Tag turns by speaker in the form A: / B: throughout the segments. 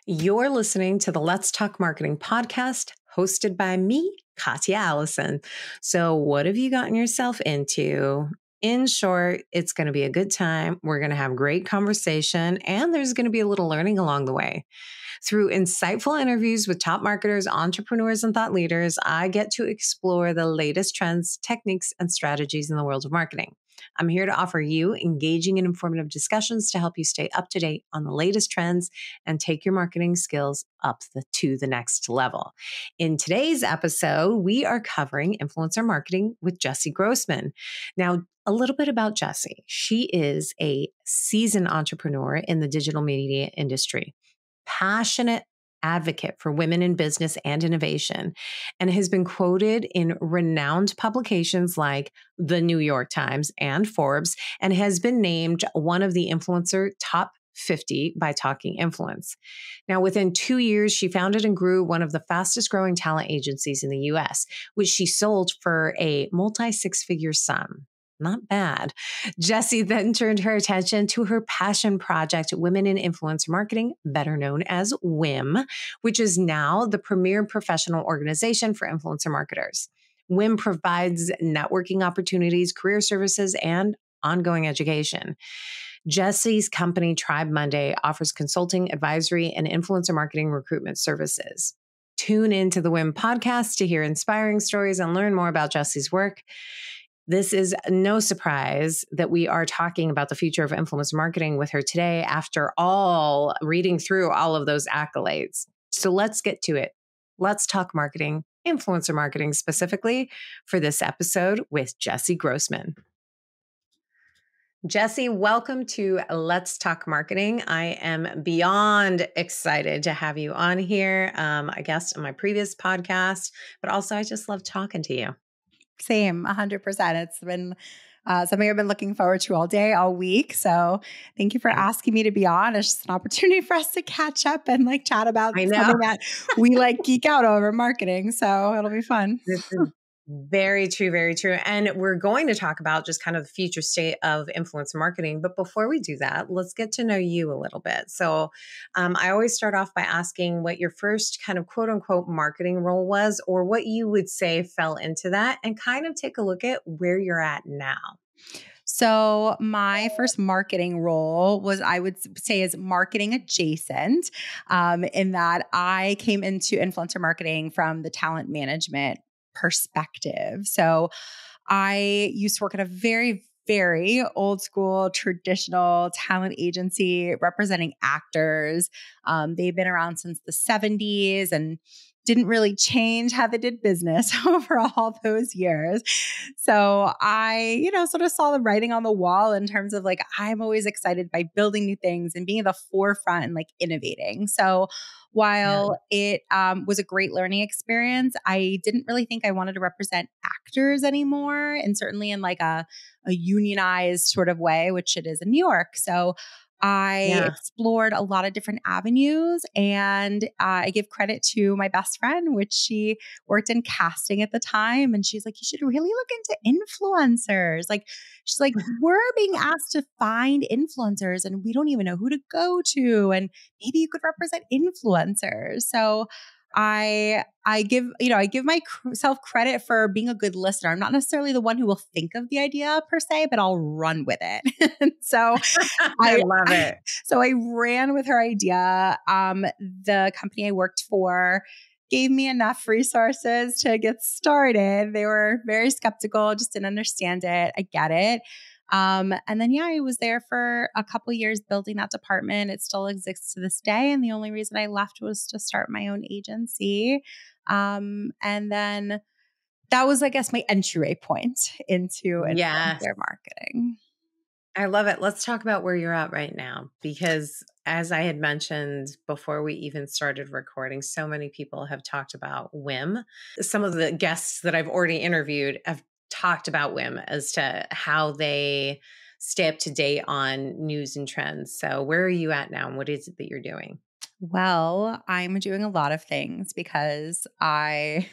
A: You're listening to the Let's Talk Marketing podcast hosted by me, Katya Allison. So, what have you gotten yourself into? In short, it's going to be a good time. We're going to have great conversation, and there's going to be a little learning along the way. Through insightful interviews with top marketers, entrepreneurs, and thought leaders, I get to explore the latest trends, techniques, and strategies in the world of marketing. I'm here to offer you engaging and informative discussions to help you stay up to date on the latest trends and take your marketing skills up to the next level. In today's episode, we are covering influencer marketing with Jessy Grossman. Now, a little bit about Jessy. She is a seasoned entrepreneur in the digital media industry, passionate advocate for women in business and innovation, and has been quoted in renowned publications like the New York Times and Forbes, and has been named one of the influencer top 50 by Talking Influence. Now, within 2 years, she founded and grew one of the fastest growing talent agencies in the US, which she sold for a multi-six-figure sum. Not bad. Jessy then turned her attention to her passion project, Women in Influencer Marketing, better known as WIIM, which is now the premier professional organization for influencer marketers. WIIM provides networking opportunities, career services, and ongoing education. Jessy's company, Tribe Monday, offers consulting, advisory, and influencer marketing recruitment services. Tune into the WIIM podcast to hear inspiring stories and learn more about Jessy's work. This is no surprise that we are talking about the future of influencer marketing with her today after all reading through all of those accolades. So let's get to it. Let's talk marketing, influencer marketing specifically for this episode with Jessy Grossman. Jessy, welcome to Let's Talk Marketing. I am beyond excited to have you on here. I guess in my previous podcast, but also I just love talking to you.
B: Same, 100%. It's been something I've been looking forward to all day, all week. So thank you for asking me to be on. It's just an opportunity for us to catch up and chat about something that we geek out over, marketing. So it'll be fun.
A: This is very true, very true. And we're going to talk about just kind of the future state of influencer marketing. But before we do that, let's get to know you a little bit. So I always start off by asking what your first kind of quote unquote marketing role was, or what you would say fell into that, and kind of take a look at where you're at now.
B: So my first marketing role was, I would say, is marketing adjacent, in that I came into influencer marketing from the talent management perspective. So I used to work at a very, very old school, traditional talent agency representing actors. They've been around since the 70s and didn't really change how they did business over all those years. So I, sort of saw the writing on the wall in terms of I'm always excited by building new things and being at the forefront and innovating. So while it was a great learning experience, I didn't really think I wanted to represent actors anymore. And certainly in a unionized sort of way, which it is in New York. So I explored a lot of different avenues, and I give credit to my best friend, which she worked in casting at the time. And she's like, you should really look into influencers. She's like, we're being asked to find influencers and we don't even know who to go to. And maybe you could represent influencers. So I give myself credit for being a good listener. I'm not necessarily the one who will think of the idea per se, but I'll run with it. And so
A: I love it.
B: So I ran with her idea. The company I worked for gave me enough resources to get started. They were very skeptical, just didn't understand it. I get it. And then, I was there for a couple years building that department. It still exists to this day. And the only reason I left was to start my own agency. And then that was, I guess, my entry point into influencer marketing.
A: I love it. Let's talk about where you're at right now, because as I had mentioned before we even started recording, so many people have talked about WIIM. Some of the guests that I've already interviewed have talked about WIIM as to how they stay up to date on news and trends. So where are you at now and what is it that you're doing?
B: Well, I'm doing a lot of things because I'm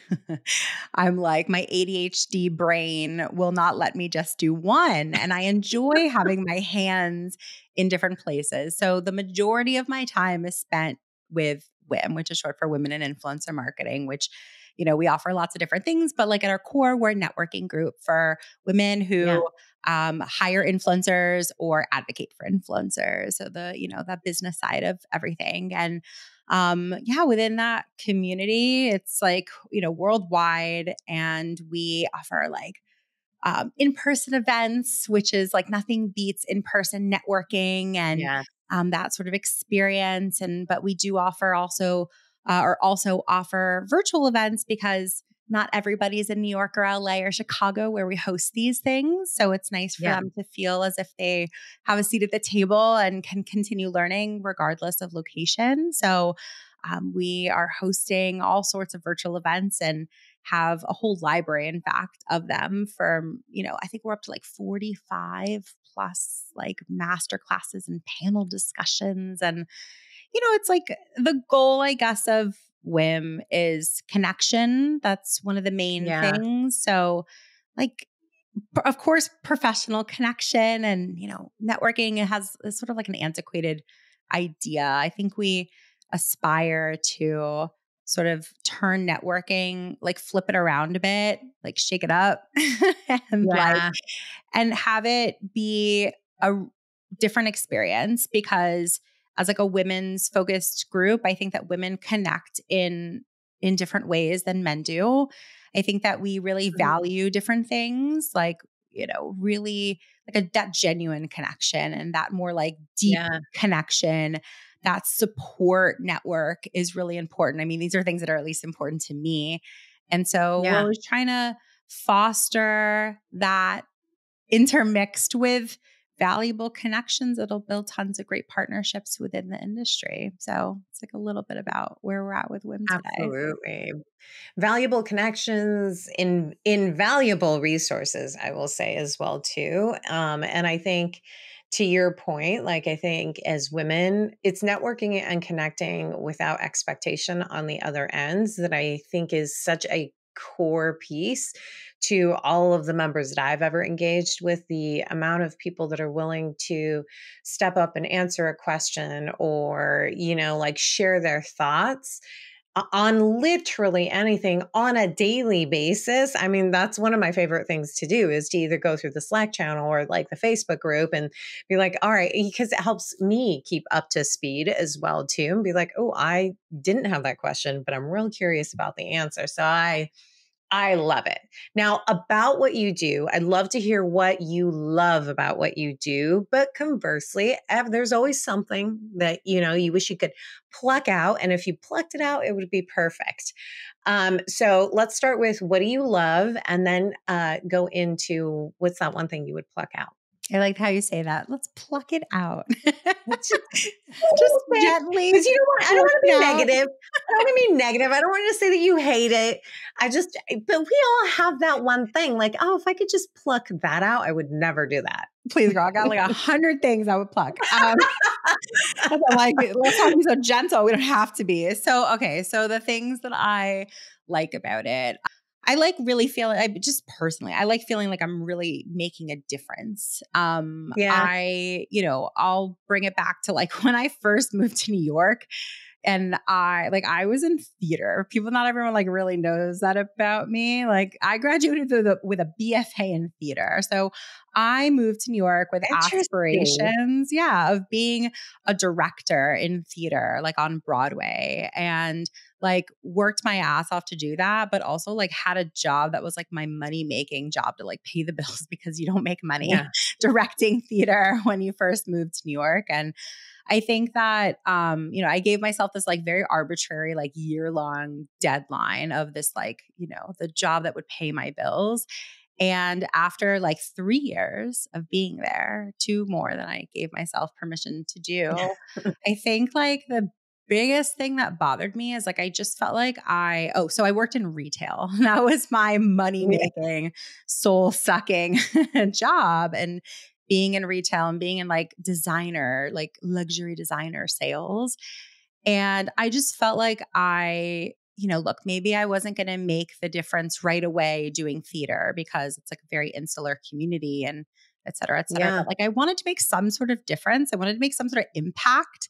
B: my ADHD brain will not let me just do one. And I enjoy having my hands in different places. So the majority of my time is spent with WIIM, which is short for Women in Influencer Marketing, which, we offer lots of different things, but like at our core, we're a networking group for women
A: Yeah.
B: who hire influencers or advocate for influencers. So that business side of everything. And within that community, it's like, worldwide. And we offer like in-person events, which is like nothing beats in-person networking and
A: Yeah.
B: that sort of experience. But we do offer also offer virtual events because not everybody's in New York or LA or Chicago where we host these things. So it's nice for
A: Yeah.
B: them to feel as if they have a seat at the table and can continue learning regardless of location. So we are hosting all sorts of virtual events and have a whole library, in fact, of them from, I think we're up to like 45 plus like master classes and panel discussions. And, it's like the goal, I guess, of WIIM is connection. That's one of the main
A: Yeah.
B: things. So, like, of course, professional connection and, networking, it has it's sort of like an antiquated idea. I think we aspire to sort of turn networking, like flip it around a bit, like shake it up
A: Yeah.
B: and have it be a different experience because as like a women's focused group, I think that women connect in different ways than men do. I think that we really
A: Mhm.
B: value different things, like, really like that genuine connection and that more like deep
A: Yeah.
B: connection. That support network is really important. I mean, these are things that are at least important to me. And so we're
A: Yeah.
B: always trying to foster that intermixed with valuable connections that'll build tons of great partnerships within the industry. So it's like a little bit about where we're at with WIM today.
A: Absolutely. Valuable connections, invaluable resources, I will say as well too. And I think to your point, like I think as women, it's networking and connecting without expectation on the other ends that I think is such a core piece to all of the members that I've ever engaged with. The amount of people that are willing to step up and answer a question or, like share their thoughts on literally anything on a daily basis. I mean, that's one of my favorite things to do is to either go through the Slack channel or like the Facebook group and be like, all right, because it helps me keep up to speed as well too, and be like, oh, I didn't have that question, but I'm real curious about the answer. So I love it. Now, about what you do, I'd love to hear what you love about what you do. But conversely, there's always something that, you wish you could pluck out. And if you plucked it out, it would be perfect. So let's start with what do you love? And then go into what's that one thing you would pluck out?
B: I like how you say that. Let's pluck it out.
A: It's just a
B: Just
A: little bit.
B: gently
A: Because you know what? I don't
B: pluck
A: want to
B: it
A: be
B: out.
A: negative. I don't want to be negative. I don't want you to say that you hate it. But we all have that one thing. Like, oh, if I could just pluck that out, I would never do that.
B: Please, girl. I got like 100 things I would pluck. I'm like, let's not be so gentle. We don't have to be. So, okay. So the things that I like about it, I like really feeling, I like feeling like I'm really making a difference.
A: Yeah.
B: I'll bring it back to like when I first moved to New York. And I was in theater. Not everyone like really knows that about me. Like I graduated with a BFA in theater. So I moved to New York with
A: Interesting.
B: aspirations, of being a director in theater, like on Broadway, and like worked my ass off to do that, but also like had a job that was like my money making job to like pay the bills because you don't make money
A: Yeah.
B: directing theater when you first moved to New York. And I think that, I gave myself this like very arbitrary, like year-long deadline of this, like, the job that would pay my bills. And after like 3 years of being there, 2 more than I gave myself permission to do, I think like the biggest thing that bothered me is like I just felt like so I worked in retail. That was my money
A: Yeah.
B: making, soul sucking job. And being in retail and being in like designer, like luxury designer sales. And I just felt like look, maybe I wasn't going to make the difference right away doing theater because it's like a very insular community. And et cetera, et cetera.
A: Yeah.
B: But like, I wanted to make some sort of difference. I wanted to make some sort of impact.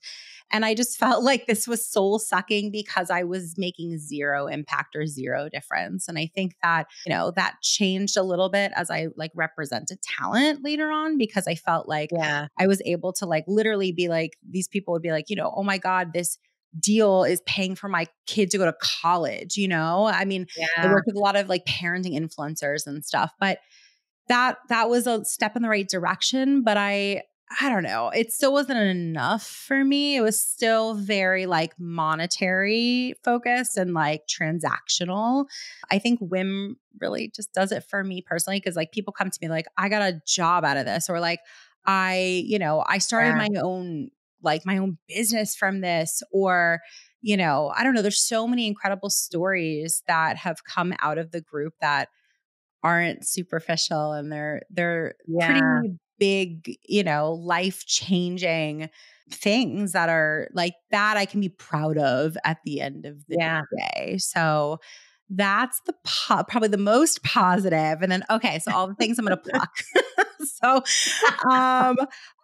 B: And I just felt like this was soul sucking because I was making zero impact or zero difference. And I think that, that changed a little bit as I like represented talent later on, because I felt like
A: Yeah.
B: I was able to like literally be like, these people would be like, oh my God, this deal is paying for my kid to go to college. I mean, I
A: Yeah.
B: worked with a lot of like parenting influencers and stuff, but that was a step in the right direction. But I don't know. It still wasn't enough for me. It was still very like monetary focused and like transactional. I think WIIM really just does it for me personally, because like people come to me like, I got a job out of this, or like I started
A: Yeah.
B: my own business from this, or I don't know. There's so many incredible stories that have come out of the group that aren't superficial, and they're pretty
A: Yeah.
B: big, life-changing things that are like that I can be proud of at the end of the
A: Yeah.
B: day. So that's probably the most positive. And then, okay, so all the things I'm going to pluck. So,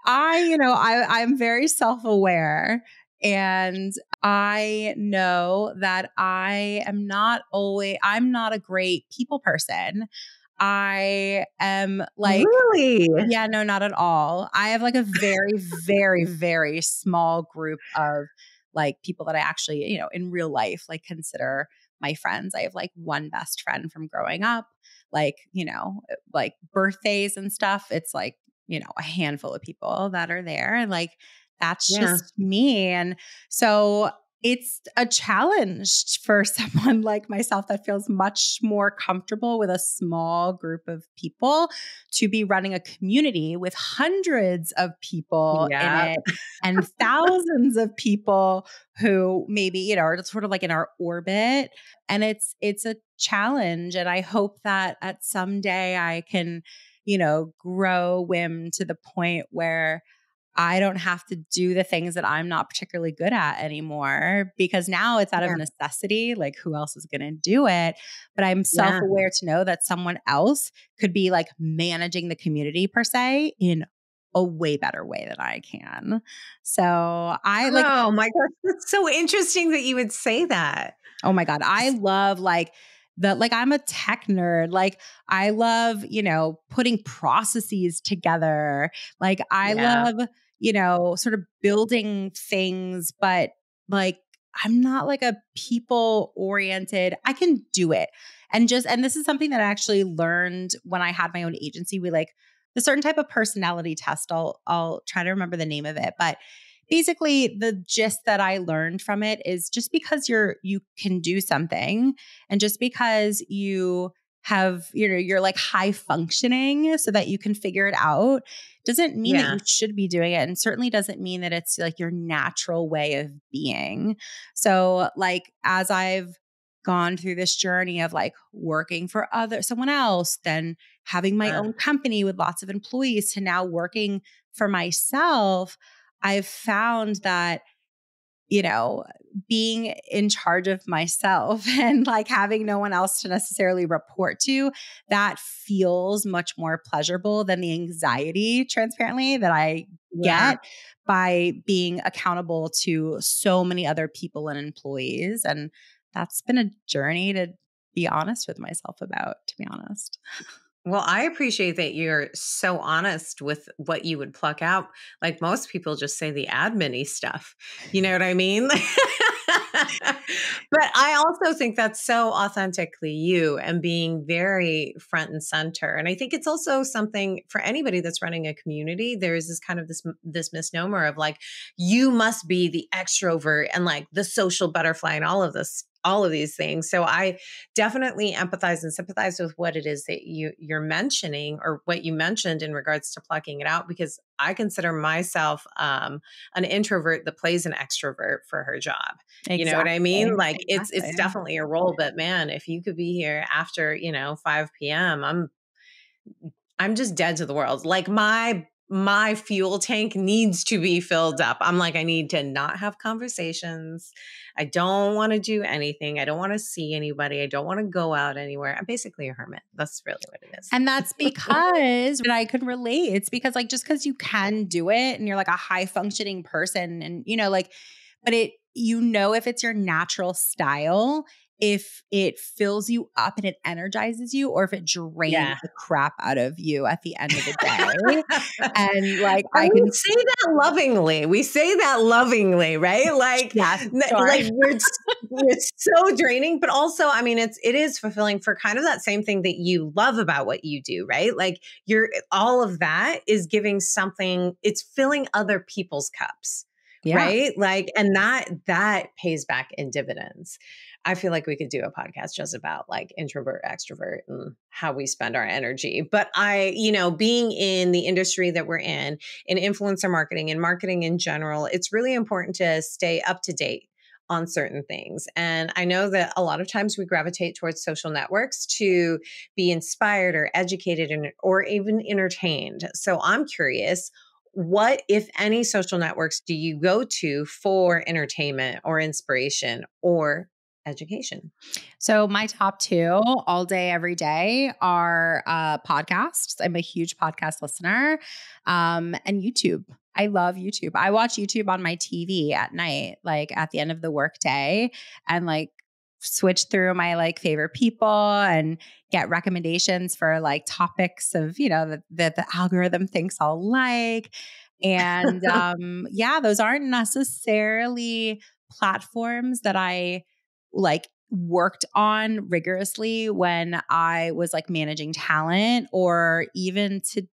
B: I'm very self-aware, and I know that I'm not a great people person. I am like,
A: Really?
B: yeah, no, not at all. I have like a very, very, very small group of like people that I actually, in real life, like consider my friends. I have like one best friend from growing up, like, like birthdays and stuff. It's like, a handful of people that are there. And like, that's
A: Yeah.
B: just me. And so it's a challenge for someone like myself that feels much more comfortable with a small group of people to be running a community with hundreds of people in
A: Yeah.
B: it and thousands of people who maybe, are sort of like in our orbit. And it's a challenge. And I hope that at some day I can, grow WIIM to the point where I don't have to do the things that I'm not particularly good at anymore, because now it's out of
A: Yeah.
B: necessity. Like, who else is going to do it? But I'm
A: Yeah.
B: self-aware to know that someone else could be like managing the community per se in a way better way than I can. So I like,
A: Oh my gosh. That's so interesting that you would say that.
B: oh my God, I love I'm a tech nerd. Like I love, putting processes together. Like I
A: Yeah.
B: love, sort of building things, but like I'm not like a people oriented. I can do it. And this is something that I actually learned when I had my own agency. We like the certain type of personality test. I'll try to remember the name of it, but basically the gist that I learned from it is just because you can do something, and just because you have, you're like high functioning so that you can figure it out, doesn't mean that
A: Yeah.
B: you should be doing it, and certainly doesn't mean that it's like your natural way of being. So like as I've gone through this journey of like working for someone else, then having my own company with lots of employees, to now working for myself, I've found that, being in charge of myself and like having no one else to necessarily report to, that feels much more pleasurable than the anxiety, transparently, that I
A: Yeah.
B: get by being accountable to so many other people and employees. And that's been a journey to be honest with myself about, to be honest.
A: Well, I appreciate that you're so honest with what you would pluck out. Like most people just say the admin-y stuff. You know what I mean? But I also think that's so authentically you and being very front and center. And I think it's also something for anybody that's running a community. There is this kind of this misnomer of like, you must be the extrovert and like the social butterfly and all of these things. So I definitely empathize and sympathize with what it is that you're mentioning, or what you mentioned in regards to plucking it out, because I consider myself an introvert that plays an extrovert for her job. You know what I mean?
B: Exactly.
A: Like it's
B: Exactly.
A: definitely a role, but man, if you could be here after, 5 p.m., I'm just dead to the world. Like my my fuel tank needs to be filled up. I'm like, I need to not have conversations. I don't want to do anything. I don't want to see anybody. I don't want to go out anywhere. I'm basically a hermit. That's really what it is.
B: And that's because, and I can relate, it's because like, just because you can do it and you're like a high functioning person and, like, but if it's your natural style, if it fills you up and it energizes you, or if it drains
A: Yeah.
B: the crap out of you at the end of the day. And like,
A: And
B: I
A: we
B: can
A: say that lovingly. We say that lovingly, right? Like,
B: yes,
A: like it's so draining, but also, I mean, it is fulfilling for kind of that same thing that you love about what you do, right? Like all of that is giving something, it's filling other people's cups.
B: yeah.
A: Right. Like, and that pays back in dividends. I feel like we could do a podcast just about like introvert, extrovert and how we spend our energy. But being in the industry that we're in influencer marketing and marketing in general, it's really important to stay up to date on certain things. And I know that a lot of times we gravitate towards social networks to be inspired or educated or even entertained. So I'm curious, what, if any, social networks do you go to for entertainment or inspiration or education?
B: So my top two all day, every day are podcasts. I'm a huge podcast listener, and YouTube. I love YouTube. I watch YouTube on my TV at night, like at the end of the workday, and like switch through my like favorite people and get recommendations for like topics of, that the algorithm thinks I'll like. And those aren't necessarily platforms that I like worked on rigorously when I was like managing talent, or even today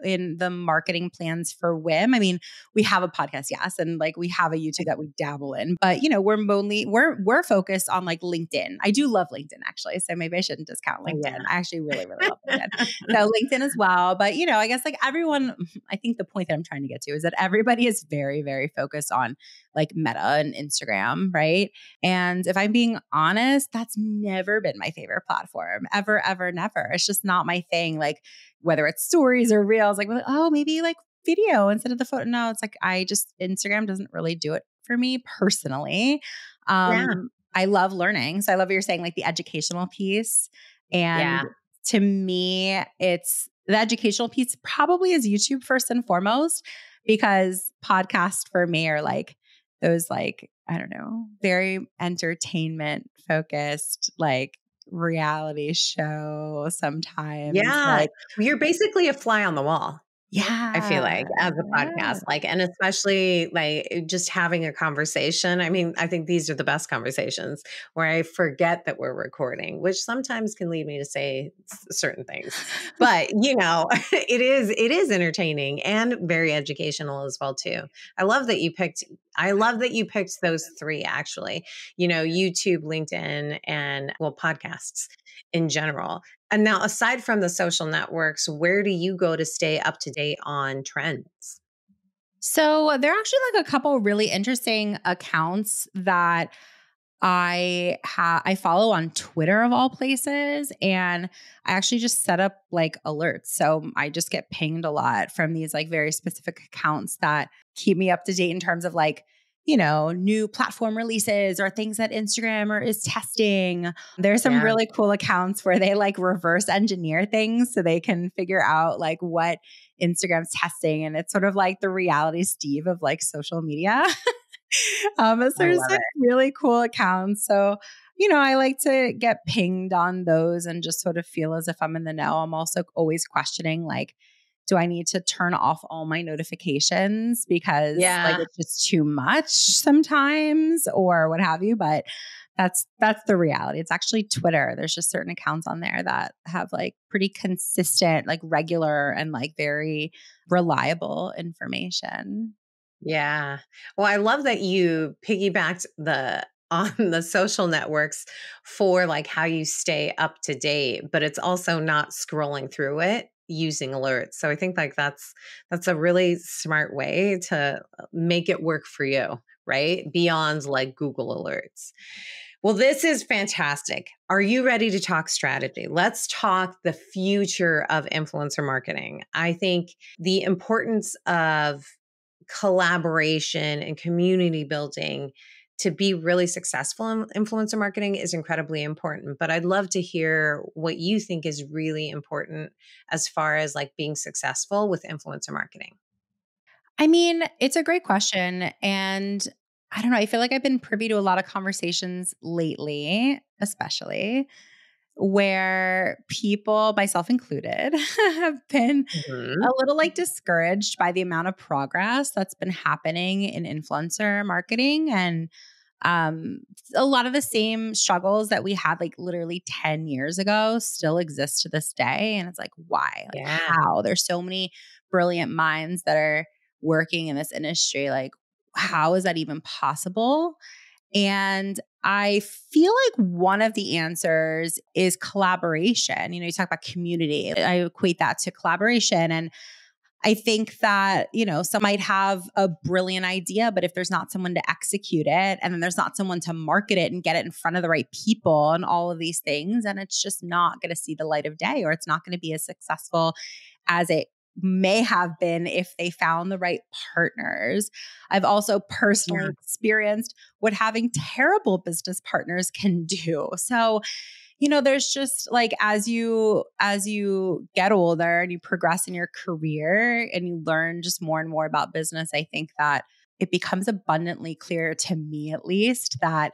B: in the marketing plans for WIIM. I mean, we have a podcast, yes, and like we have a YouTube that we dabble in, but we're focused on like LinkedIn. I do love LinkedIn actually, so maybe I shouldn't discount LinkedIn.
A: Yeah.
B: I actually really, really love LinkedIn. So LinkedIn as well, but I guess like everyone, I think the point that I'm trying to get to is that everybody is very, very focused on like Meta and Instagram, right? And if I'm being honest, that's never been my favorite platform, ever, ever, never. It's just not my thing. Like whether it's stories or reels, like, oh, maybe like video instead of the photo. No, it's like, Instagram doesn't really do it for me personally.
A: Yeah.
B: I love learning. So I love what you're saying, like the educational piece. And
A: Yeah.
B: to me, it's the educational piece probably is YouTube first and foremost, because podcasts for me are like those, like, I don't know, very entertainment focused, like reality show sometimes.
A: Yeah.
B: Like,
A: You're basically a fly on the wall. I feel
B: yeah.
A: like as a podcast, like, and especially like just having a conversation. I mean, I think these are the best conversations where I forget that we're recording, which sometimes can lead me to say certain things, but it is entertaining and very educational as well too. I love that you picked those three actually, YouTube, LinkedIn, and podcasts in general. And now, aside from the social networks, where do you go to stay up to date on trends?
B: So there are actually like a couple really interesting accounts that I follow on Twitter of all places, and I actually just set up like alerts. So I just get pinged a lot from these like very specific accounts that keep me up to date in terms of like, new platform releases or things that Instagram is testing. There's some
A: Yeah.
B: really cool accounts where they like reverse engineer things so they can figure out like what Instagram's testing. And it's sort of like the reality Steve of like social media. So
A: I
B: there's
A: love
B: like
A: it.
B: really cool accounts. So, I like to get pinged on those and just sort of feel as if I'm in the know. I'm also always questioning, like, do I need to turn off all my notifications because like
A: Yeah.
B: it's just too much sometimes or what have you? But that's the reality. It's actually Twitter. There's just certain accounts on there that have like pretty consistent, like regular and like very reliable information.
A: Yeah. Well, I love that you piggybacked on the social networks for like how you stay up to date, but it's also not scrolling through it using alerts. So I think like that's a really smart way to make it work for you, right? Beyond like Google alerts. Well, this is fantastic. Are you ready to talk strategy? Let's talk the future of influencer marketing. I think the importance of collaboration and community building to be really successful in influencer marketing is incredibly important. But I'd love to hear what you think is really important as far as like being successful with influencer marketing.
B: I mean, it's a great question. And I don't know. I feel like I've been privy to a lot of conversations lately, especially where people, myself included, have been a
A: Mhm.
B: little like discouraged by the amount of progress that's been happening in influencer marketing. And um, a lot of the same struggles that we had like literally 10 years ago still exist to this day. And it's like, why? Like,
A: Yeah.
B: how? There's so many brilliant minds that are working in this industry. Like, how is that even possible? And I feel like one of the answers is collaboration. You talk about community. I equate that to collaboration. And I think that, some might have a brilliant idea, but if there's not someone to execute it and then there's not someone to market it and get it in front of the right people and all of these things, and it's just not going to see the light of day, or it's not going to be as successful as it may have been if they found the right partners. I've also personally
A: Yeah.
B: experienced what having terrible business partners can do. So, there's just like as you get older and you progress in your career and you learn just more and more about business, I think that it becomes abundantly clear to me at least that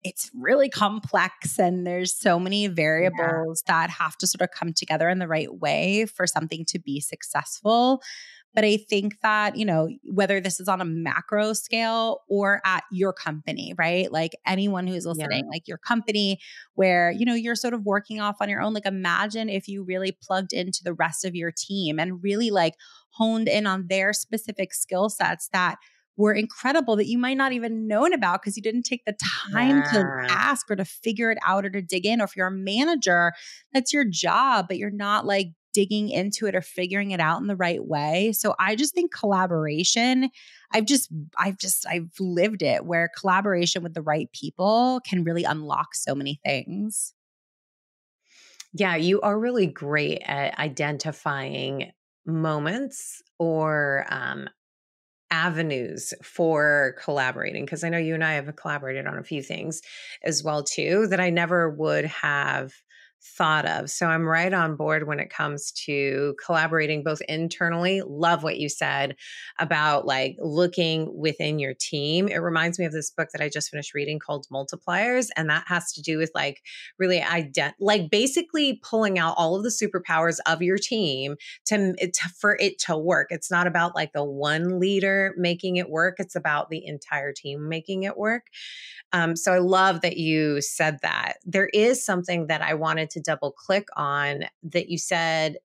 B: it's really complex and there's so many
A: Yeah.
B: variables that have to sort of come together in the right way for something to be successful. But I think that, whether this is on a macro scale or at your company, right? Like anyone who's
A: Yeah.
B: listening, like your company where, you're sort of working off on your own. Like imagine if you really plugged into the rest of your team and really like honed in on their specific skill sets that were incredible that you might not even known about because you didn't take the time to
A: Yeah.
B: ask or to figure it out or to dig in. Or if you're a manager, that's your job, but you're not like digging into it or figuring it out in the right way. So I just think collaboration, I've lived it where collaboration with the right people can really unlock so many things.
A: Yeah, you are really great at identifying moments or avenues for collaborating because I know you and I have collaborated on a few things as well too that I never would have thought of. So I'm right on board when it comes to collaborating both internally. Love what you said about like looking within your team. It reminds me of this book that I just finished reading called Multipliers, and that has to do with like really like basically pulling out all of the superpowers of your team for it to work. It's not about like the one leader making it work. It's about the entire team making it work. So I love that you said that. There is something that I wanted to double click on that you said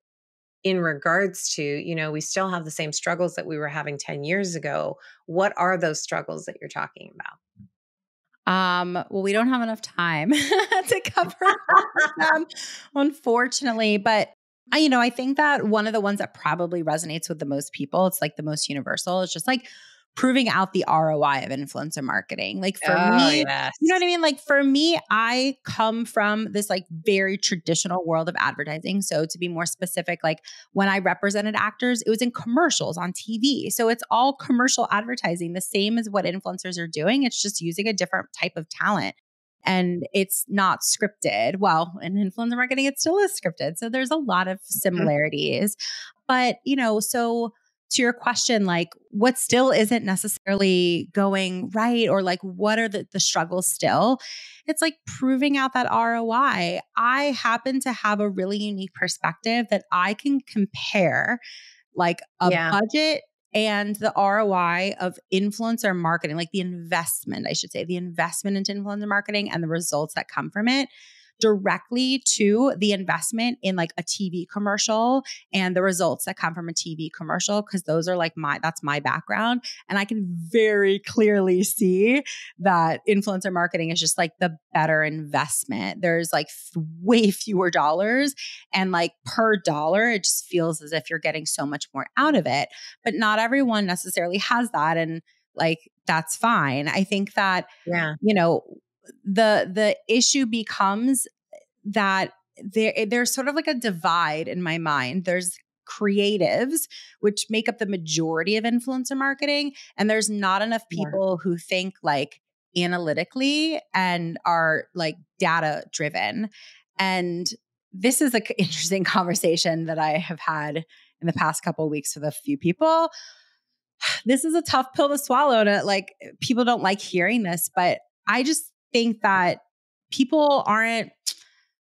A: in regards to, we still have the same struggles that we were having 10 years ago. What are those struggles that you're talking about?
B: Well, we don't have enough time to cover all of them, unfortunately. But I think that one of the ones that probably resonates with the most people, it's like the most universal, is just like proving out the ROI of influencer marketing. Like for
A: Oh,
B: me, you know what
A: yes.
B: I mean? Like for me, I come from this like very traditional world of advertising. So to be more specific, like when I represented actors, it was in commercials on TV. So it's all commercial advertising, the same as what influencers are doing. It's just using a different type of talent. And it's not scripted. Well, in influencer marketing, it still is scripted. So there's a lot of
A: Mhm.
B: similarities. But, so to your question, like what still isn't necessarily going right, or like what are the struggles still? It's like proving out that ROI. I happen to have a really unique perspective that I can compare like a
A: Yeah.
B: budget and the ROI of influencer marketing, like the investment, I should say, the investment into influencer marketing and the results that come from it directly to the investment in like a TV commercial and the results that come from a TV commercial. Cause those are like that's my background. And I can very clearly see that influencer marketing is just like the better investment. There's like way fewer dollars, and like per dollar, it just feels as if you're getting so much more out of it. But not everyone necessarily has that. And like, that's fine. I think that,
A: Yeah.
B: you know, the issue becomes that there's sort of like a divide in my mind. There's creatives, which make up the majority of influencer marketing, and there's not enough
A: Yeah.
B: people who think like analytically and are like data driven. And this is an interesting conversation that I have had in the past couple of weeks with a few people. This is a tough pill to swallow, to like, people don't like hearing this, but I just think that people aren't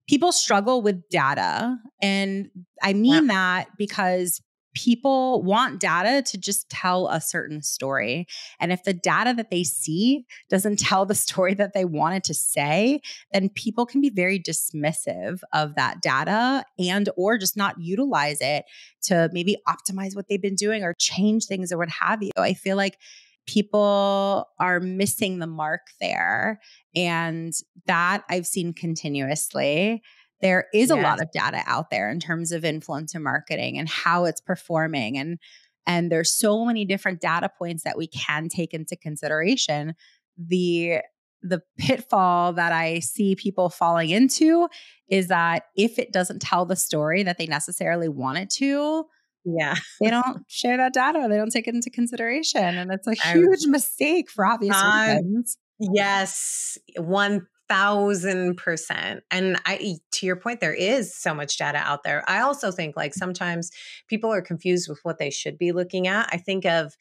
B: people struggle with data. And I
A: Yeah.
B: mean that because people want data to just tell a certain story. And if the data that they see doesn't tell the story that they want it to say, then people can be very dismissive of that data and or just not utilize it to maybe optimize what they've been doing or change things or what have you. I feel like people are missing the mark there. And that I've seen continuously. There is a
A: Yes.
B: lot of data out there in terms of influencer marketing and how it's performing. And there's so many different data points that we can take into consideration. The pitfall that I see people falling into is that if it doesn't tell the story that they necessarily want it to,
A: Yeah.
B: they don't share that data. They don't take it into consideration. And it's a
A: I,
B: huge mistake for obvious
A: I
B: reasons.
A: Yes, 1000%. And to your point, there is so much data out there. I also think like sometimes people are confused with what they should be looking at. I think of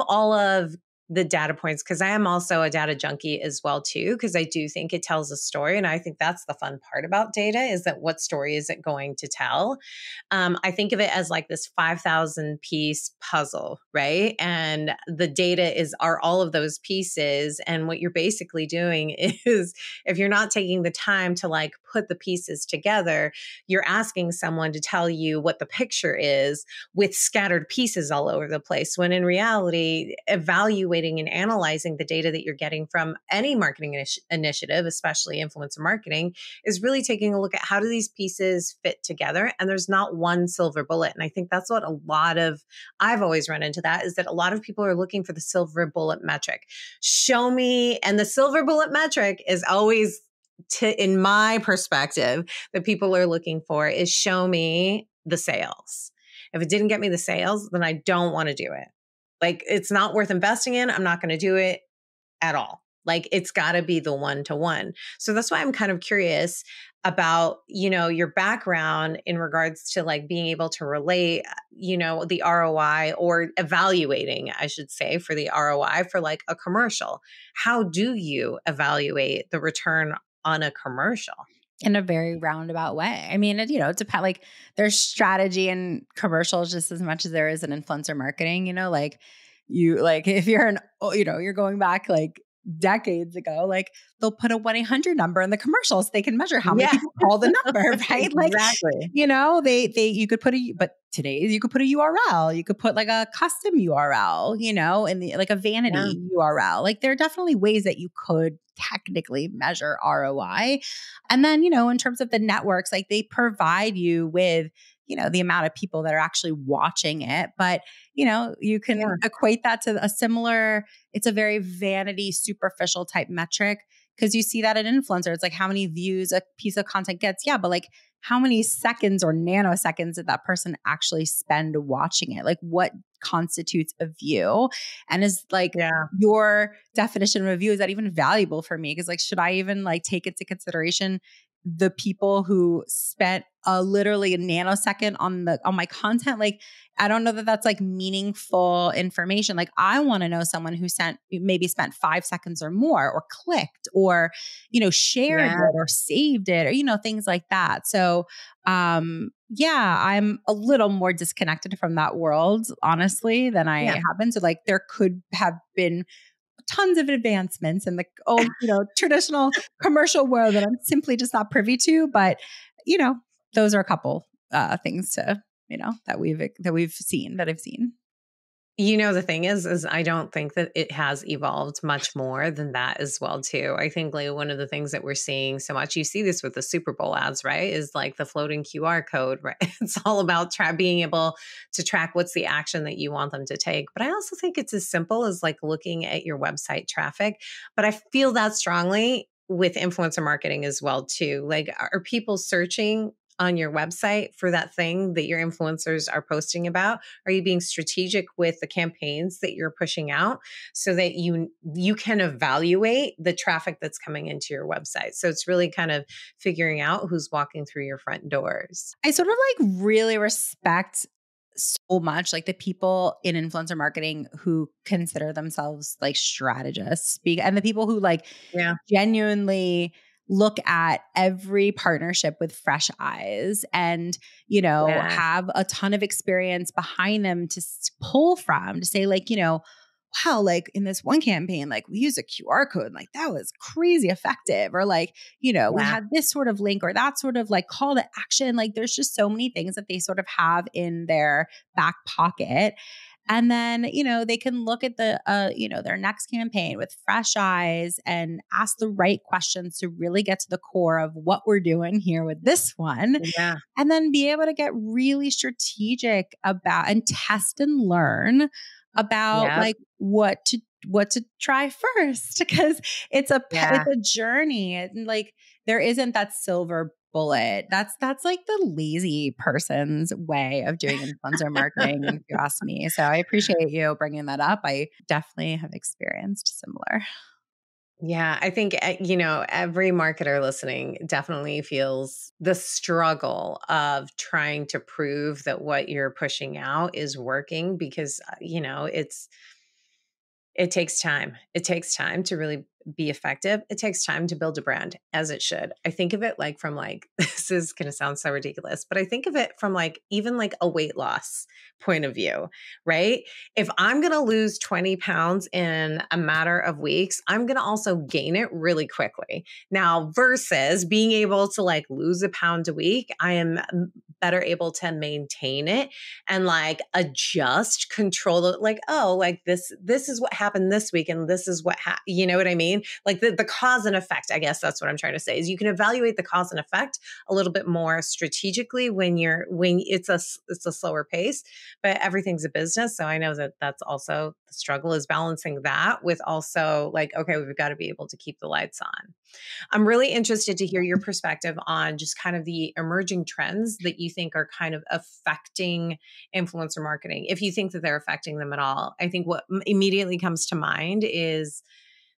A: all of the data points because I am also a data junkie as well too, because I do think it tells a story. And I think that's the fun part about data is that what story is it going to tell? I think of it as like this 5,000 piece puzzle, right? And the data are all of those pieces. And what you're basically doing is if you're not taking the time to like put the pieces together, you're asking someone to tell you what the picture is with scattered pieces all over the place. When in reality, evaluating and analyzing the data that you're getting from any marketing initiative, especially influencer marketing, is really taking a look at how do these pieces fit together. And there's not one silver bullet. And I think that's what I've always run into that is that a lot of people are looking for the silver bullet metric. Show me. And the silver bullet metric is always in my perspective, that people are looking for is show me the sales. If it didn't get me the sales, then I don't want to do it. Like it's not worth investing in. I'm not going to do it at all. Like it's got to be the one-to-one. So that's why I'm kind of curious about, your background in regards to like being able to relate, the ROI or evaluating, I should say, for the ROI for like a commercial. How do you evaluate the return on a commercial?
B: In a very roundabout way. I mean, it depends. Like there's strategy in commercials just as much as there is in influencer marketing, like if you're you're going back like decades ago, like they'll put a 1-800 number in the commercials. They can measure how many
A: Yeah,
B: people call the number, right? Like,
A: exactly.
B: you could but today you could put a URL, you could put like a custom URL, in the, like a
A: Yeah.
B: vanity URL. Like there are definitely ways that you could technically measure ROI. And then, in terms of the networks, like they provide you with, the amount of people that are actually watching it. But, you can
A: Yeah.
B: equate that to it's a very vanity, superficial type metric because you see that in influencers. It's like how many views a piece of content gets. Yeah. But like how many seconds or nanoseconds did that person actually spend watching it? Like what constitutes a view? And is like
A: Yeah.
B: your definition of a view, is that even valuable for me? Because like, should I even like take into consideration the people who spent literally a nanosecond on my content? Like, I don't know that that's like meaningful information. Like I want to know someone who maybe spent 5 seconds or more or clicked or, shared
A: Yeah.
B: it or saved it or, things like that. So, yeah, I'm a little more disconnected from that world, honestly, than I
A: Yeah.
B: have been. So like there could have been tons of advancements in the old, traditional commercial world that I'm simply just not privy to. But, those are a couple things to, that I've seen.
A: The thing is I don't think that it has evolved much more than that as well too. I think like one of the things that we're seeing so much, you see this with the Super Bowl ads, right? Is like the floating QR code, right? It's all about being able to track what's the action that you want them to take. But I also think it's as simple as like looking at your website traffic. But I feel that strongly with influencer marketing as well too. Like are people searching on your website for that thing that your influencers are posting about? Are you being strategic with the campaigns that you're pushing out so that you can evaluate the traffic that's coming into your website? So it's really kind of figuring out who's walking through your front doors.
B: I sort of like really respect so much like the people in influencer marketing who consider themselves like strategists and the people who like
A: Yeah.
B: genuinely look at every partnership with fresh eyes and,
A: Yeah.
B: have a ton of experience behind them to pull from to say like, wow, like in this one campaign, like we used a QR code, like that was crazy effective. Or like, we
A: Yeah.
B: had this sort of link or that sort of like call to action. Like there's just so many things that they sort of have in their back pocket. And then, they can look at their next campaign with fresh eyes and ask the right questions to really get to the core of what we're doing here with this one.
A: Yeah.
B: And then be able to get really strategic about and test and learn about
A: Yeah.
B: like what to try first because
A: Yeah.
B: it's a journey and like there isn't that silver bullet. That's like the lazy person's way of doing influencer marketing, if you ask me. So I appreciate you bringing that up. I definitely have experienced similar.
A: Yeah, I think, every marketer listening definitely feels the struggle of trying to prove that what you're pushing out is working because, it takes time. It takes time to really be effective. It takes time to build a brand as it should. I think of it like from like this is going to sound so ridiculous, but I think of it from like even like a weight loss point of view, right? If I'm going to lose 20 pounds in a matter of weeks, I'm going to also gain it really quickly. Now versus being able to like lose a pound a week, I am better able to maintain it and like adjust, control it. Like, oh, like this is what happened this week, and this is what you know what I mean? Like the cause and effect. I guess that's what I'm trying to say is you can evaluate the cause and effect a little bit more strategically when it's a slower pace, but everything's a business. So I know that that's also the struggle is balancing that with also like, okay, we've got to be able to keep the lights on. I'm really interested to hear your perspective on just kind of the emerging trends that you think are kind of affecting influencer marketing, if you think that they're affecting them at all. I think what immediately comes to mind is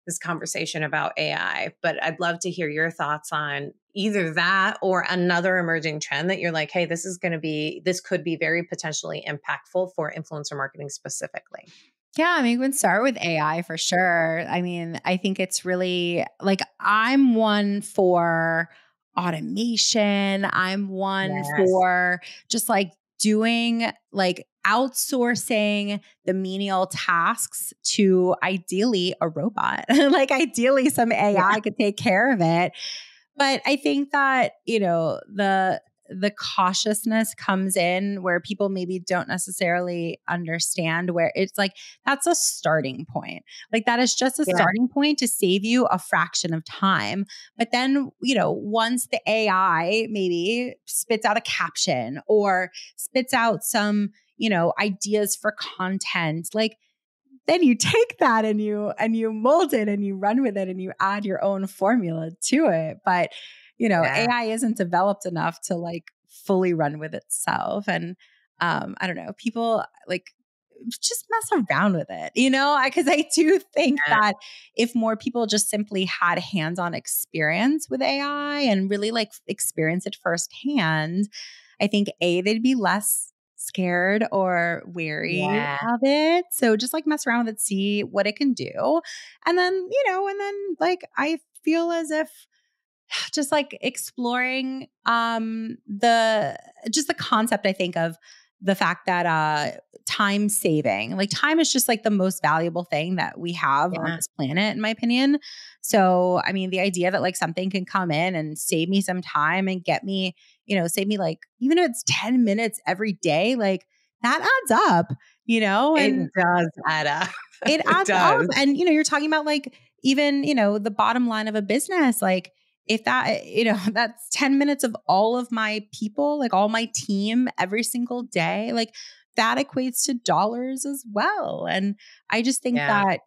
A: this conversation about AI, but I'd love to hear your thoughts on either that or another emerging trend that you're like, hey, this could be very potentially impactful for influencer marketing specifically.
B: Yeah, I mean, we can start with AI for sure. I mean, I think it's really like I'm one for automation. I'm one
A: Yes.
B: for just like doing like outsourcing the menial tasks to ideally a robot. Like ideally some
A: Yeah.
B: AI could take care of it. But I think that, the cautiousness comes in where people maybe don't necessarily understand where it's like that's a starting point. Like that is just a
A: Yeah.
B: starting point to save you a fraction of time. But then, once the AI maybe spits out a caption or spits out some, ideas for content, like then you take that and you mold it and you run with it and you add your own formula to it. But,
A: Yeah.
B: AI isn't developed enough to like fully run with itself. And I don't know, people like just mess around with it, because I do think
A: Yeah.
B: that if more people just simply had hands-on experience with AI and really like experience it firsthand, I think they'd be less scared or wary
A: Yeah.
B: of it. So just like mess around with it, see what it can do. And then like I feel as if just like exploring the concept I think of the fact that time saving, like time is just like the most valuable thing that we have on
A: Yeah.
B: this planet in my opinion. So I mean the idea that like something can come in and save me some time and get me, save me like even if it's 10 minutes every day, like that adds up.
A: It
B: And
A: does add up.
B: it
A: It
B: adds up.
A: does.
B: And, you're talking about like even, the bottom line of a business, like if that, that's 10 minutes of all of my people, like all my team every single day, like that equates to dollars as well. And I just think
A: Yeah.
B: that,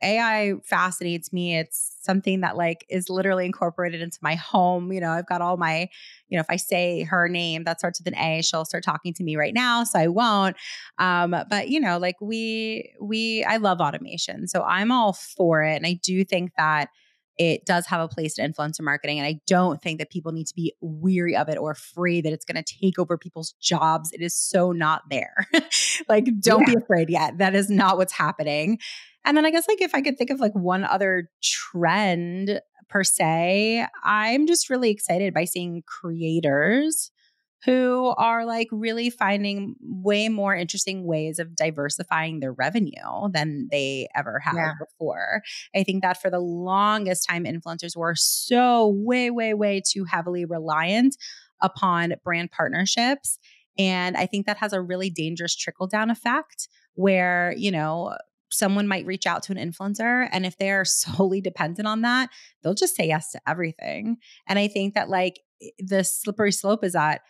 B: AI fascinates me. It's something that like is literally incorporated into my home. I've got all my, if I say her name that starts with an A, she'll start talking to me right now. So I won't. But like I love automation. So I'm all for it. And I do think that it does have a place in influencer marketing. And I don't think that people need to be weary of it or afraid that it's going to take over people's jobs. It is so not there. Like, don't
A: Yeah.
B: be afraid yet. That is not what's happening. And then I guess like if I could think of like one other trend per se, I'm just really excited by seeing creators who are like really finding way more interesting ways of diversifying their revenue than they ever have
A: Yeah.
B: before. I think that for the longest time, influencers were so way, way, way too heavily reliant upon brand partnerships. And I think that has a really dangerous trickle down effect where, someone might reach out to an influencer. And if they're solely dependent on that, they'll just say yes to everything. And I think that like the slippery slope is that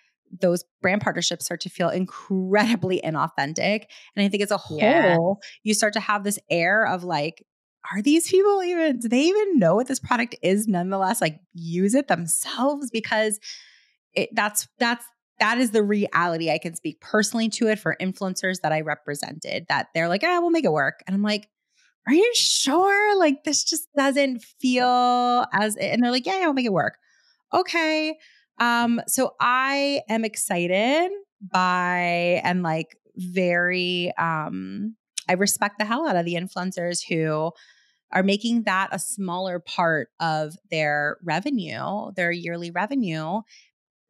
B: those brand partnerships start to feel incredibly inauthentic. And I think as a
A: Yeah.
B: whole, you start to have this air of like, are these people even, do they even know what this product is nonetheless? Like use it themselves because that is the reality. I can speak personally to it for influencers that I represented that they're like, we'll make it work. And I'm like, are you sure? Like this just doesn't feel as, and they're like, yeah, I'll make it work. Okay. So I am excited by and like very I respect the hell out of the influencers who are making that a smaller part of their revenue, their yearly revenue,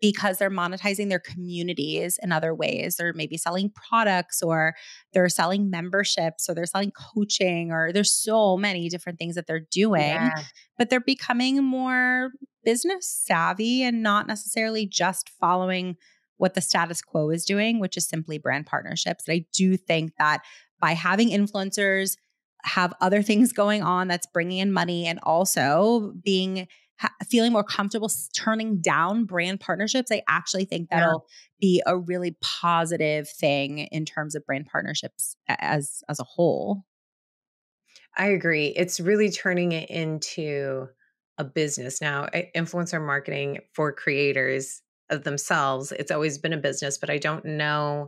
B: because they're monetizing their communities in other ways. They're maybe selling products or they're selling memberships or they're selling coaching or there's so many different things that they're doing,
A: Yeah.
B: but they're becoming more business savvy and not necessarily just following what the status quo is doing, which is simply brand partnerships. And I do think that by having influencers have other things going on that's bringing in money and also feeling more comfortable turning down brand partnerships, I actually think
A: Yeah.
B: that'll be a really positive thing in terms of brand partnerships as a whole.
A: I agree. It's really turning it into a business now. Influencer marketing for creators of themselves, it's always been a business, but I don't know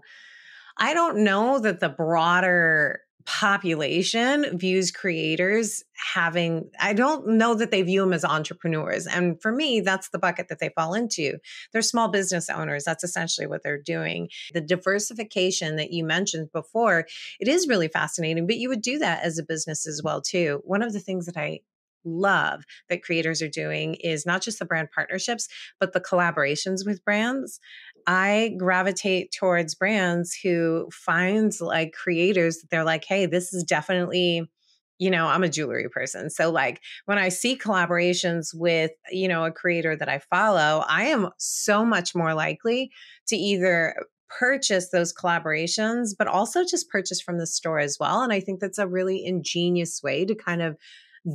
A: that the broader population views creators I don't know that they view them as entrepreneurs. And for me, that's the bucket that they fall into. They're small business owners. That's essentially what they're doing. The diversification that you mentioned before, it is really fascinating, but you would do that as a business as well, too. One of the things that I love that creators are doing is not just the brand partnerships, but the collaborations with brands. I gravitate towards brands who finds like creators that they're like, hey, this is definitely, I'm a jewelry person. So like when I see collaborations with, a creator that I follow, I am so much more likely to either purchase those collaborations, but also just purchase from the store as well. And I think that's a really ingenious way to kind of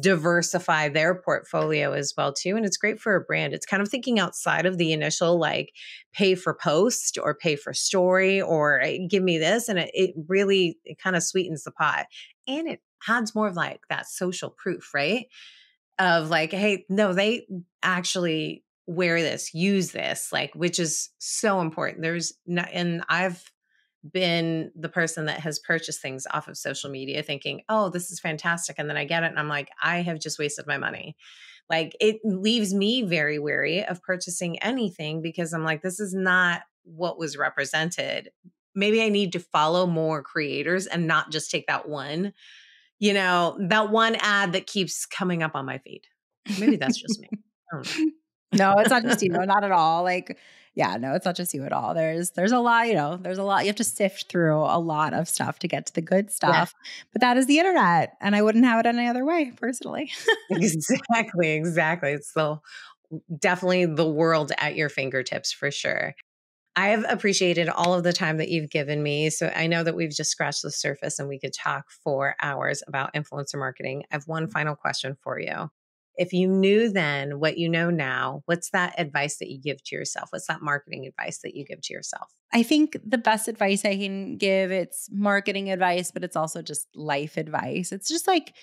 A: diversify their portfolio as well too, and it's great for a brand. It's kind of thinking outside of the initial like pay for post or pay for story or give me this, and it really it kind of sweetens the pot, and it adds more of like that social proof, right? Of like, hey, no, they actually wear this, use this, like, which is so important. There's not, and I've been the person that has purchased things off of social media thinking, oh, this is fantastic. And then I get it and I'm like, I have just wasted my money. Like it leaves me very wary of purchasing anything because I'm like, this is not what was represented. Maybe I need to follow more creators and not just take that one ad that keeps coming up on my feed. Maybe that's just me. I don't
B: No, it's not just you,
A: know.
B: not at all. Like, yeah, no, it's not just you at all. There's a lot, there's a lot. You have to sift through a lot of stuff to get to the good
A: Yeah,
B: stuff. But that is the internet, and I wouldn't have it any other way, personally.
A: exactly. It's definitely the world at your fingertips for sure. I have appreciated all of the time that you've given me. So I know that we've just scratched the surface and we could talk for hours about influencer marketing. I have one final question for you. If you knew then what you know now, what's that advice that you give to yourself? What's that marketing advice that you give to yourself?
B: I think the best advice I can give, it's marketing advice, but it's also just life advice. It's just like,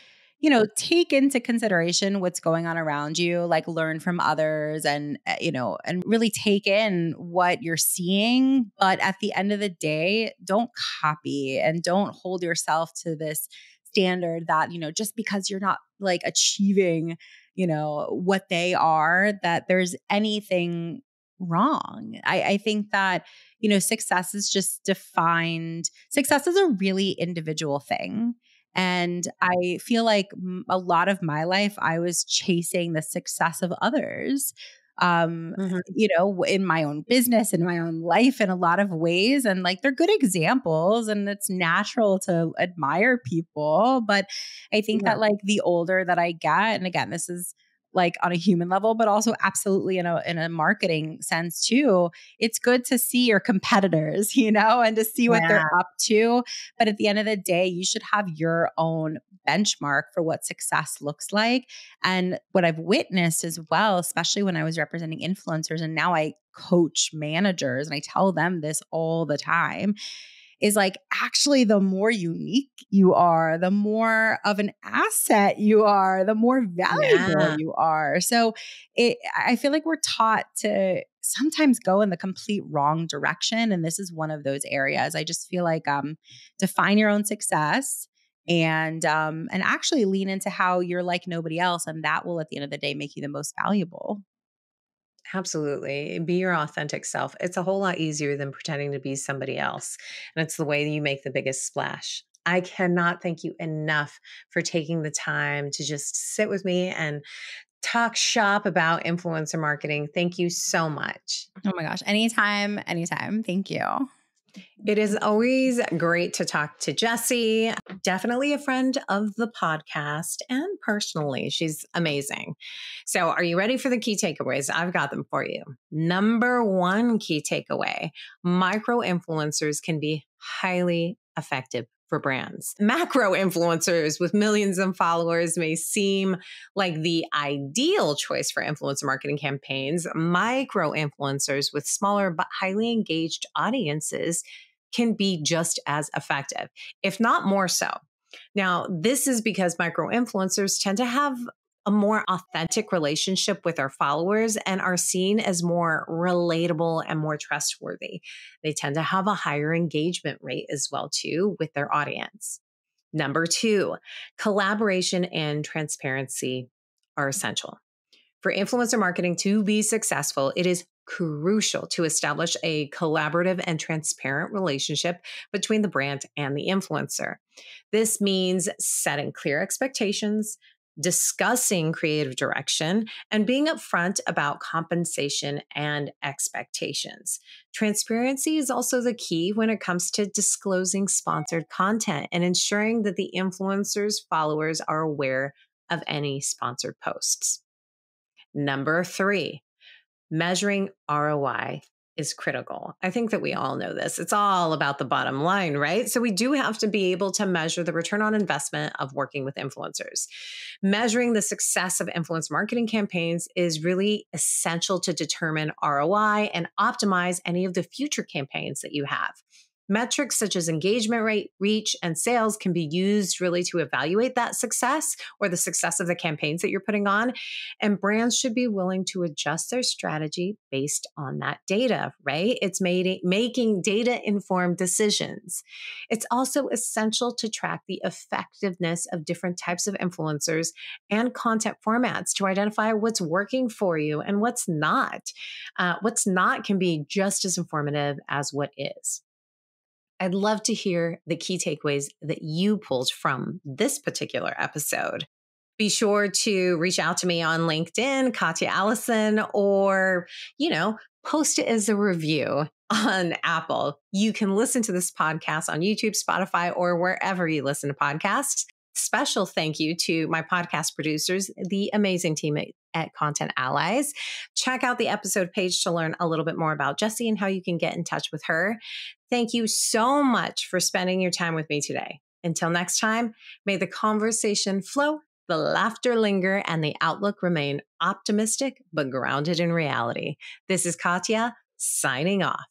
B: take into consideration what's going on around you, like learn from others and, and really take in what you're seeing. But at the end of the day, don't copy and don't hold yourself to this standard that, just because you're not like achieving, what they are, that there's anything wrong. I think that success is just success is a really individual thing. And I feel like a lot of my life, I was chasing the success of others,
A: Mhm.
B: in my own business, in my own life, in a lot of ways. And like, they're good examples and it's natural to admire people. But I think
A: Yeah.
B: that like the older that I get, and again, this is like on a human level, but also absolutely in a marketing sense too. It's good to see your competitors, and to see what they're
A: Yeah.
B: up to. But at the end of the day, you should have your own benchmark for what success looks like. And what I've witnessed as well, especially when I was representing influencers and now I coach managers and I tell them this all the time, is like actually the more unique you are, the more of an asset you are, the more valuable
A: Yeah.
B: you are. So I feel like we're taught to sometimes go in the complete wrong direction. And this is one of those areas. I just feel like define your own success and actually lean into how you're like nobody else. And that will at the end of the day make you the most valuable.
A: Absolutely. Be your authentic self. It's a whole lot easier than pretending to be somebody else. And it's the way that you make the biggest splash. I cannot thank you enough for taking the time to just sit with me and talk shop about influencer marketing. Thank you so much.
B: Oh my gosh. Anytime, anytime. Thank you.
A: It is always great to talk to Jessy. Definitely a friend of the podcast and personally, she's amazing. So, are you ready for the key takeaways? I've got them for you. Number one key takeaway: micro influencers can be highly effective for brands. Macro influencers with millions of followers may seem like the ideal choice for influencer marketing campaigns. Micro influencers with smaller but highly engaged audiences can be just as effective, if not more so. Now, this is because micro influencers tend to have a more authentic relationship with their followers and are seen as more relatable and more trustworthy. They tend to have a higher engagement rate as well too with their audience. Number two, collaboration and transparency are essential. For influencer marketing to be successful, it is crucial to establish a collaborative and transparent relationship between the brand and the influencer. This means setting clear expectations, discussing creative direction, and being upfront about compensation and expectations. Transparency is also the key when it comes to disclosing sponsored content and ensuring that the influencer's followers are aware of any sponsored posts. Number three, measuring ROI is critical. I think that we all know this. It's all about the bottom line, right? So we do have to be able to measure the return on investment of working with influencers. Measuring the success of influence marketing campaigns is really essential to determine ROI and optimize any of the future campaigns that you have. Metrics such as engagement rate, reach, and sales can be used really to evaluate that success or the success of the campaigns that you're putting on. And brands should be willing to adjust their strategy based on that data, right? It's making data informed decisions. It's also essential to track the effectiveness of different types of influencers and content formats to identify what's working for you and what's not. What's not can be just as informative as what is. I'd love to hear the key takeaways that you pulled from this particular episode. Be sure to reach out to me on LinkedIn, Katya Allison, or, post it as a review on Apple. You can listen to this podcast on YouTube, Spotify, or wherever you listen to podcasts. Special thank you to my podcast producers, the amazing team at Content Allies. Check out the episode page to learn a little bit more about Jessy and how you can get in touch with her. Thank you so much for spending your time with me today. Until next time, may the conversation flow, the laughter linger, and the outlook remain optimistic but grounded in reality. This is Katya signing off.